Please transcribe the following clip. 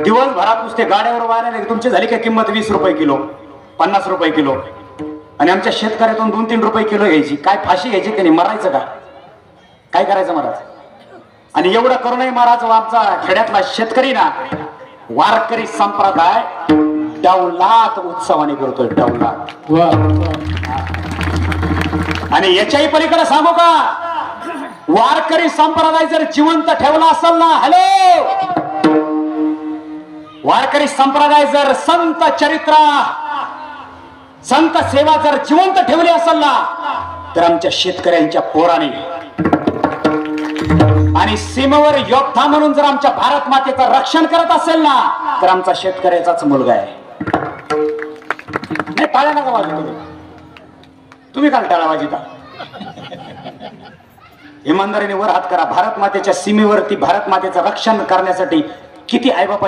दिवसभरात नुसते गाड्यावर वाऱ्याने तुमची झाली काय किंमत 20 रुपये किलो, 50 रुपये किलो, आणि आमच्या शेतकऱ्यातून 2-3 रुपये किलो घ्यायची. काय फाशी घ्यायची की नाही, मरायचं का? काय करायचं महाराज? आणि एवढं करूनही महाराज आमचा खेड्यातला शेतकरी ना वारकरी संप्रदाय डौलात उत्सवाने करतोय, डौलात. आणि याच्याही पलीकडे सांगू का, वारकरी संप्रदाय जर जिवंत ठेवला असेल ना, हॅलो, वारकरी संप्रदाय जर संत चरित्र, संत सेवा जर जिवंत ठेवली असेल ना, तर आमच्या शेतकऱ्यांच्या पोराने आणि सीमेवर योद्धा म्हणून जर आमच्या भारत मातेचं रक्षण करत असेल ना, तर आमचा शेतकऱ्याचाच मुलगा आहे. नाही, टाळ्या नका वाजू तुम्ही काल टाळा वाजिता? इमानदारीने वर हात करा. भारत मातेच्या सीमेवरती भारत मातेचं रक्षण करण्यासाठी किती आईबापांची